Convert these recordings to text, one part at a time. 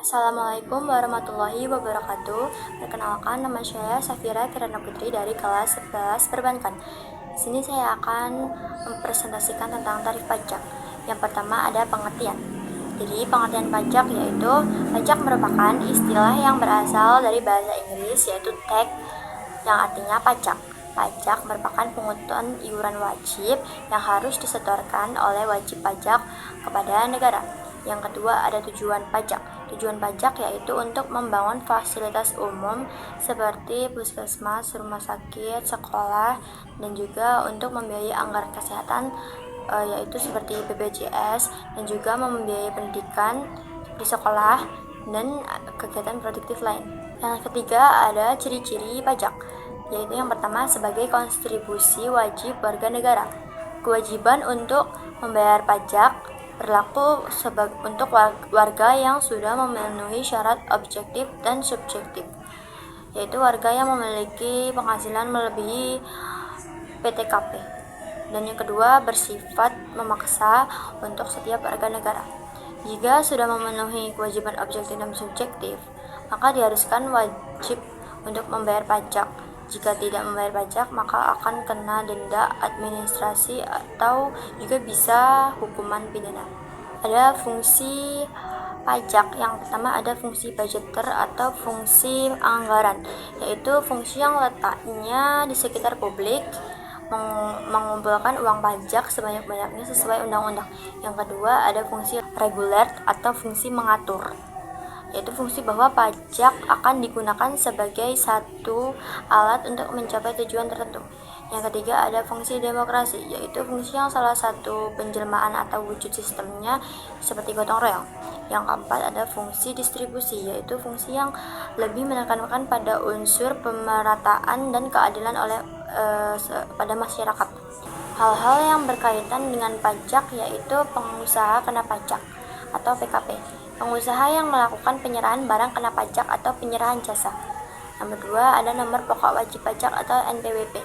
Assalamualaikum warahmatullahi wabarakatuh. Perkenalkan, nama saya Safira Kirana Putri dari kelas 11 Perbankan. Di sini saya akan mempresentasikan tentang tarif pajak. Yang pertama ada pengertian. Jadi pengertian pajak yaitu pajak merupakan istilah yang berasal dari bahasa Inggris yaitu tax yang artinya pajak. Pajak merupakan pungutan iuran wajib yang harus disetorkan oleh wajib pajak kepada negara. Yang kedua ada tujuan pajak. Tujuan pajak yaitu untuk membangun fasilitas umum seperti puskesmas, rumah sakit, sekolah, dan juga untuk membiayai anggaran kesehatan yaitu seperti BPJS, dan juga membiayai pendidikan di sekolah dan kegiatan produktif lain. Yang ketiga ada ciri-ciri pajak, yaitu yang pertama sebagai kontribusi wajib warga negara. Kewajiban untuk membayar pajak berlaku untuk warga yang sudah memenuhi syarat objektif dan subjektif, yaitu warga yang memiliki penghasilan melebihi PTKP. Dan yang kedua bersifat memaksa untuk setiap warga negara. Jika sudah memenuhi kewajiban objektif dan subjektif, maka diharuskan wajib untuk membayar pajak. Jika tidak membayar pajak, maka akan kena denda administrasi atau juga bisa hukuman pidana. Ada fungsi pajak. Yang pertama ada fungsi budgeter atau fungsi anggaran, yaitu fungsi yang letaknya di sekitar publik, mengumpulkan uang pajak sebanyak-banyaknya sesuai undang-undang. Yang kedua ada fungsi reguler atau fungsi mengatur, yaitu fungsi bahwa pajak akan digunakan sebagai satu alat untuk mencapai tujuan tertentu. Yang ketiga ada fungsi demokrasi, yaitu fungsi yang salah satu penjelmaan atau wujud sistemnya seperti gotong royong. Yang keempat ada fungsi distribusi, yaitu fungsi yang lebih menekankan pada unsur pemerataan dan keadilan pada masyarakat. Hal-hal yang berkaitan dengan pajak yaitu pengusaha kena pajak atau PKP. Pengusaha yang melakukan penyerahan barang kena pajak atau penyerahan jasa. Nomor 2 ada nomor pokok wajib pajak atau NPWP,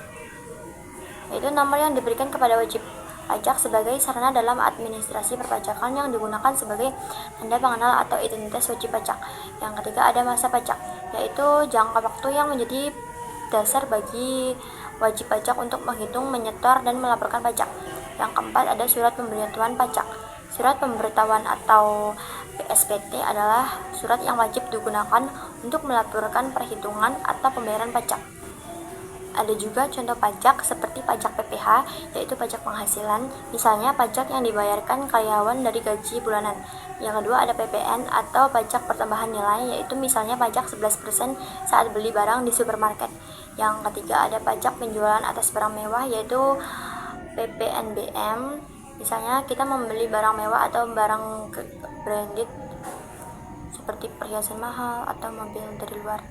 yaitu nomor yang diberikan kepada wajib pajak sebagai sarana dalam administrasi perpajakan yang digunakan sebagai tanda pengenal atau identitas wajib pajak. Yang ketiga ada masa pajak, yaitu jangka waktu yang menjadi dasar bagi wajib pajak untuk menghitung, menyetor, dan melaporkan pajak. Yang keempat ada surat pemberitahuan pajak. Surat pemberitahuan atau PSPT adalah surat yang wajib digunakan untuk melaporkan perhitungan atau pembayaran pajak. Ada juga contoh pajak seperti pajak PPh, yaitu pajak penghasilan, misalnya pajak yang dibayarkan karyawan dari gaji bulanan. Yang kedua ada PPN atau pajak pertambahan nilai, yaitu misalnya pajak 11% saat beli barang di supermarket. Yang ketiga ada pajak penjualan atas barang mewah, yaitu PPNBM, misalnya kita membeli barang mewah atau barang branded seperti perhiasan mahal atau mobil dari luar.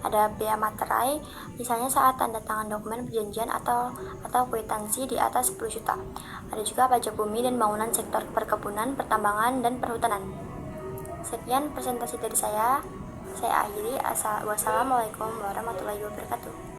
Ada bea materai, misalnya saat tanda tangan dokumen perjanjian atau kwitansi di atas 10 juta. Ada juga pajak bumi dan bangunan sektor perkebunan, pertambangan, dan perhutanan. Sekian presentasi dari saya akhiri. Wassalamualaikum warahmatullahi wabarakatuh.